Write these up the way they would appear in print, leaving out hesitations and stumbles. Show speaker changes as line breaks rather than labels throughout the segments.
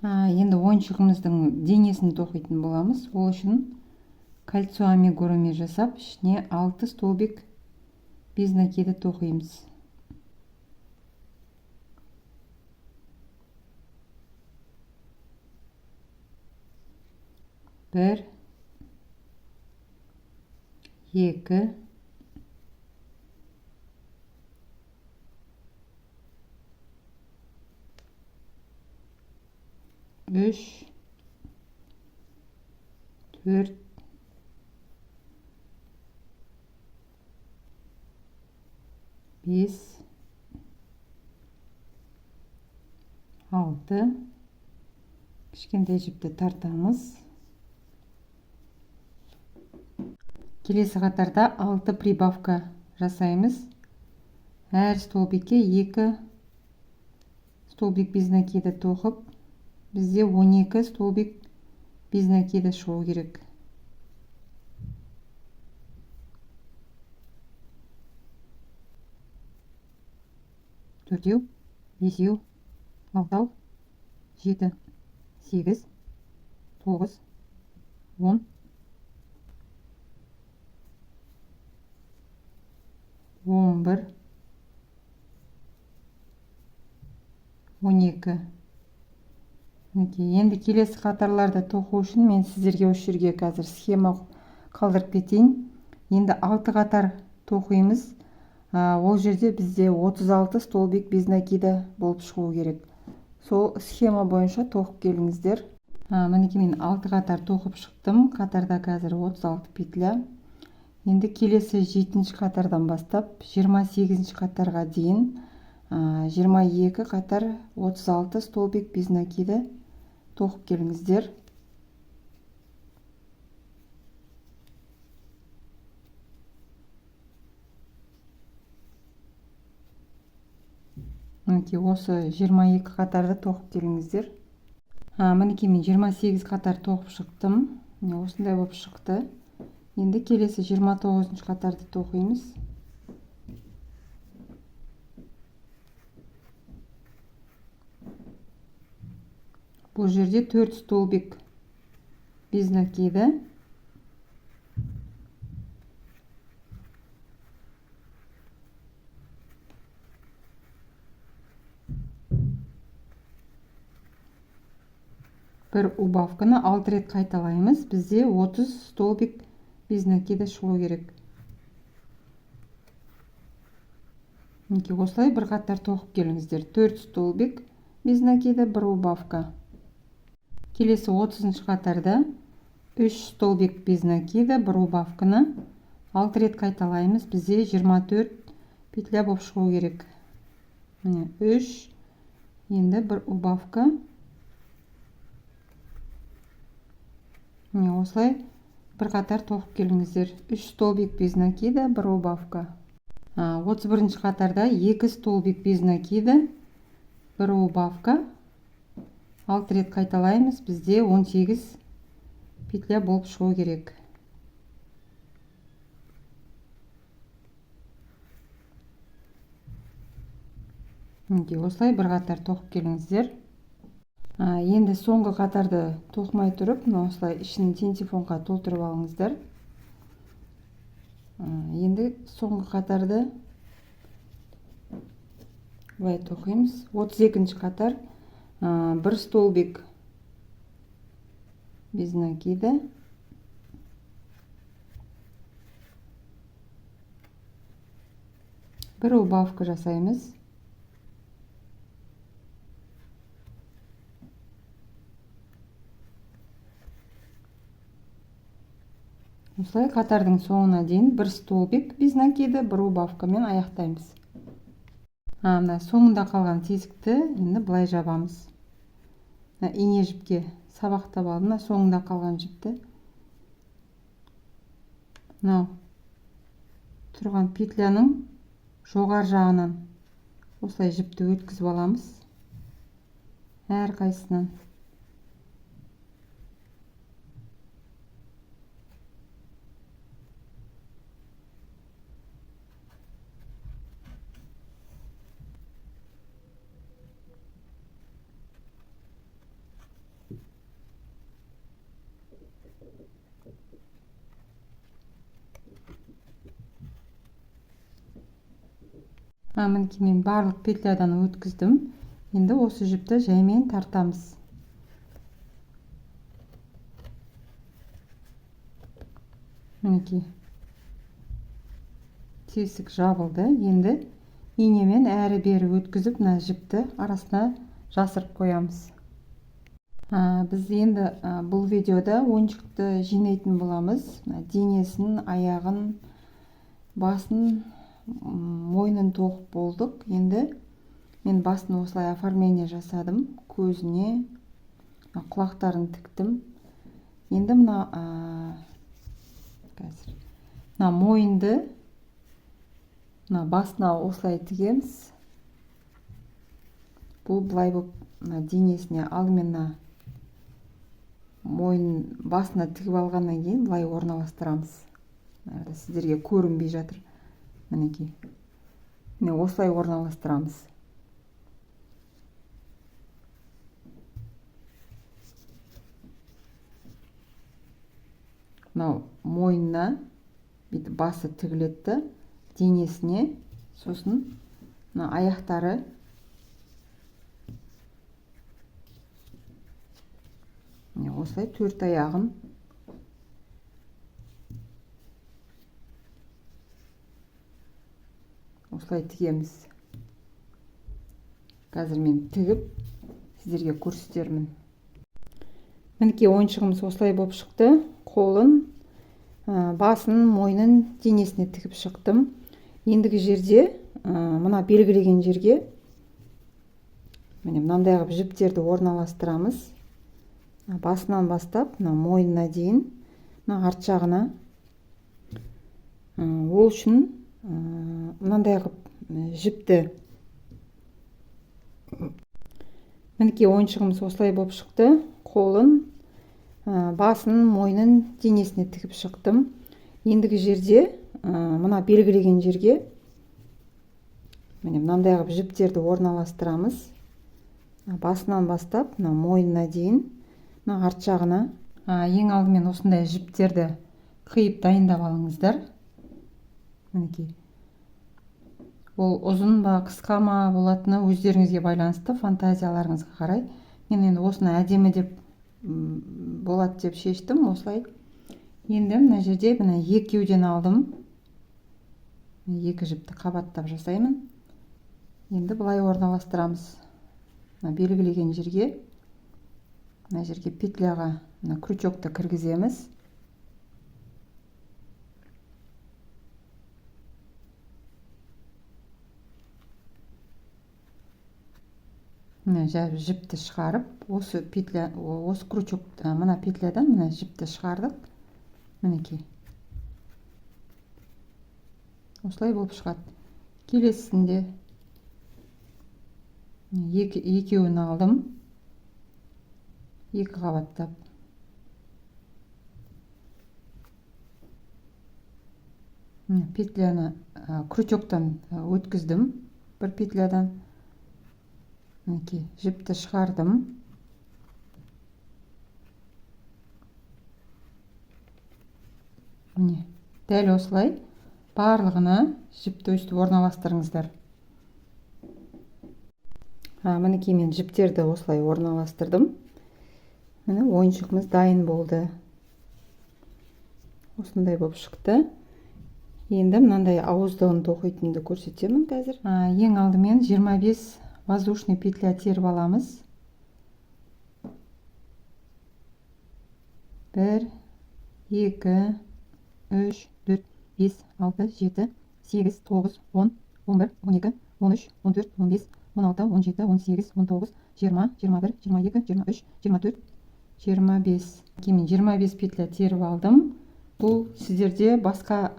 Енді ойыншығымыздың денесін тоқитын боламыз. Ол үшін кольцо амигуруми жасап, ішіне 6 столбик без накида тоқимыз. Бір, екі, үш, төрт, бес, алты. Кішкентай жіпті тартамыз. Келесі қатарда 6 прибавка жасаймыз. Әр столбикке 2 столбик без накида тоқып, бізде 12 столбик без накида шығу керек. Төртеу, бесеу, алтау, 7, 8, 9, 10, 11, 12. Енді келесі қатарларды тоқу үшін мен сіздерге осы жерге қазір схема қалдырып кетейін. Енді 6 қатар тоқимыз. Ол жерде бізде 36 столбик без накида болып шығу керек. Сол схема бойынша тоқып келіңіздер. Мінекей мен 6 қатар тоқып шықтым. Қатарда қазір 36 петля. Енді келесі 7-ші қатардан бастап 28-ші қатарға дейін 22 қатар 36 столбик без накида тоқып келіңіздер. Мінекей осы 22 қатарды тоқып келіңіздер. Мінекей мен 28 қатар тоқып шықтым. Осындай болып шықты. Енді келесі 29-ші қатарды тоқимыз. Бұл жерде 4 столбик без накида. Бір убавканы 6 рет қайталаймыз. Бізде 30 столбик без накида шығу керек. Осылай бір қатар тоқып келіңіздер. 4 столбик без накида, бір убавка. Келесі 30-ші қатарда 3 столбик без накида, бір убавканы 6 рет қайталаймыз. Бізде 24 петля болып шығу керек. 3, енді бір убавка. Осылай бір қатар тоқып келіңіздер. 3 столбик без накида, бір убавка. 31-ші қатарда 2 столбик без накида, бір убавка. 6 рет қайталаймыз. Бізде 18 петля болып шығу керек. Осылай бір қатар тоқып келіңіздер. Енді соңғы қатарды тоқымай тұрып, осылай ішін тентифонға толтырып алыңыздар. Енді соңғы қатарды былай тоқимыз. 32-ші қатар 1 столбик без накида, бір убавка жасаймыз. Осылай қатардың соңына дейін 1 столбик без накида, бір убавкамен аяқтаймыз. Соңында қалған тесікті енді былай жабамыз. Ине жіпке сабақтап алдым. Соңында қалған жіпті тұрған петляның жоғар жағынан осылай жіпті өткізіп аламыз. Әр қайсынан. мінекей мен барлық петлядан өткіздім. Енді осы жіпті жаймен тартамыз. Мінекей тесік жабылды. Енді инемен әрі бері өткізіп, мына жіпті арасына жасырып қоямыз. Біз енді бұл видеода ойыншықты жинайтын боламыз. Денесін, аяғын, басын, мойнын тоқып болдық. Енді мен басын осылай оформление жасадым. Көзіне, құлақтарын тіктім. Енді мына мойынды басына осылай тігеміз. Бұл былай болып денесіне алдымен мойын басына тігіп алғаннан кейін былай орналастырамыз. Сіздерге көрінбей жатыр. Мінекей. Осылай орналастырамыз. Мойнына басы тігілетті, денесіне, сосын аяқтары осылай төрт аяғын осылай тігеміз. Қазір мен тігіп сіздерге көрсетермін. Мінекей ойыншығымыз осылай болып шықты. Қолын, басын, мойнын, денесіне тігіп шықтым. Ендігі жерде, мына белгілеген жерге мынандай қылып жіптерді орналастырамыз. Басынан бастап, мойнына дейін, арт жағына. Ол үшін мынандай қылып жіпті. Мінекей ойыншығымыз осылай болып шықты. Қолын, басын, мойнын, денесіне тігіп шықтым. Ендігі жерде, мына белгілеген жерге мынандай қылып жіптерді орналастырамыз. Басынан бастап, мойнына дейін, арт жағына. Ең алдымен осындай жіптерді қиып дайындап алыңыздар. Мінекей. Ол ұзын ба, қысқа ма болатыны өздеріңізге байланысты, фантазияларыңызға қарай. Мен енді осыны әдемі деп болады деп шештім, осылай. Енді мына жерде екеуден алдым. Екі жіпті қабаттап жасаймын. Енді былай орналастырамыз. Белгілеген жерге, мына жерге петляға крючокты кіргіземіз. Жіпті шығарып, осы крючокты, мына петлядан жіпті шығардық. Мінекей. Осылай болып шығады. Келесінде екеуін алдым. Екі қабаттап. Петляны крючоктан өткіздім. Бір петлядан. Жіпті шығардым. Дәл осылай барлығына жіпті өстіп орналастырыңыздар. Мінекей мен жіптерді осылай орналастырдым. Ойыншығымыз дайын болды. Осындай болып шықты. Енді мынандай ауыздығын тоқитынды көрсетемін қазір. Ең алдымен 25 воздушный петля теріп аламыз. 1, 2, 3, 4, 5, 6, 7, 8, 9, 10, 11, 12, 13, 14, 15, 16, 17, 18, 19, 20, 21, 22, 23, 24, 25. Кейін 25 петля теріп алдым. Бұл сіздерде басқа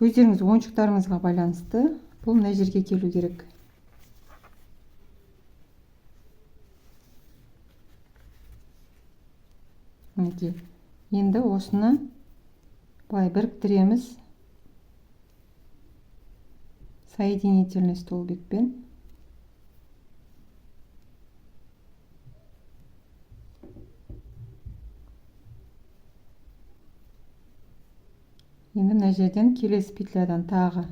өздеріңіз ойыншықтарыңызға байланысты. Бұл мына жерге келу керек. Енді осыны былай біріктіреміз. Соединительный столбикпен. Енді мына жерден келесі петлядан тағы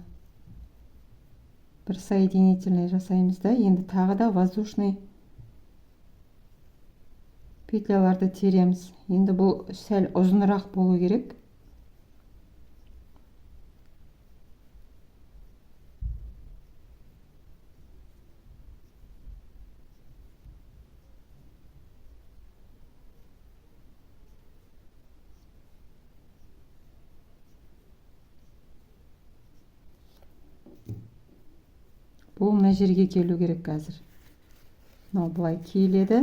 бір соединительный жасаймыз да. Енді тағы да воздушный петляларды тереміз. Енді бұл сәл ұзынырақ болу керек. Бұл мына жерге келу керек қазір. Мынау былай келеді.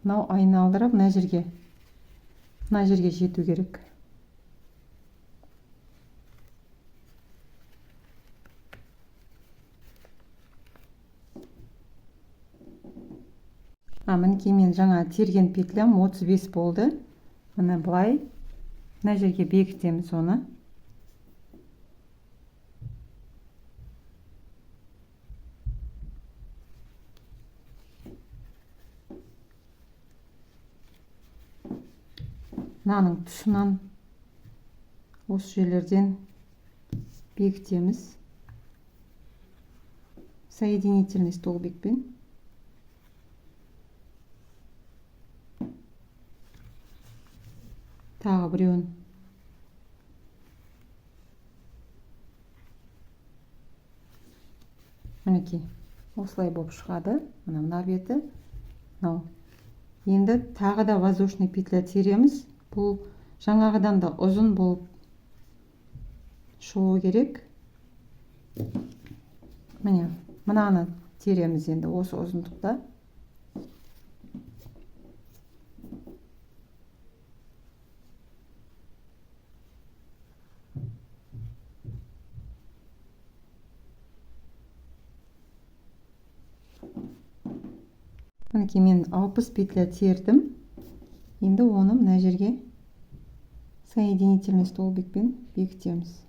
Мынау айналдырып мына жерге жету керек. Мінекей мен жаңа терген петлям 35 болды. Мына былай мына жерге бекітеміз оны. Мынаның тұсынан осы жерлерден бекітеміз. Соединительный столбикпен. Тағы біреуін. Мінекей, осылай болып шығады. Мына беті. Енді тағы да воздушный петля тереміз. Бұл жаңағыдан да ұзын болып шығу керек. Міне, мынаны тереміз енді осы ұзындықта. Мінекей мен 60 петля тердім. Енді оны мына жерге соединительный столбикпен бекітеміз.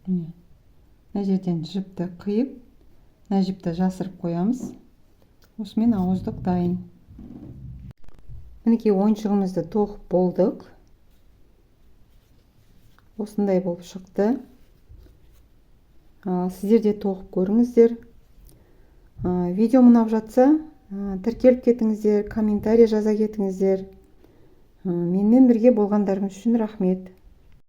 Мына жерден жіпті қиып, мына жіпті жасырып қоямыз. Осымен ауыздық дайын. Мінекей ойыншығымызды тоқып болдық. Осындай болып шықты. Сіздер де тоқып көріңіздер. Видео ұнап жатса, тіркеліп кетіңіздер, комментарий жаза кетіңіздер. Менімен бірге болғандарыңыз үшін рахмет.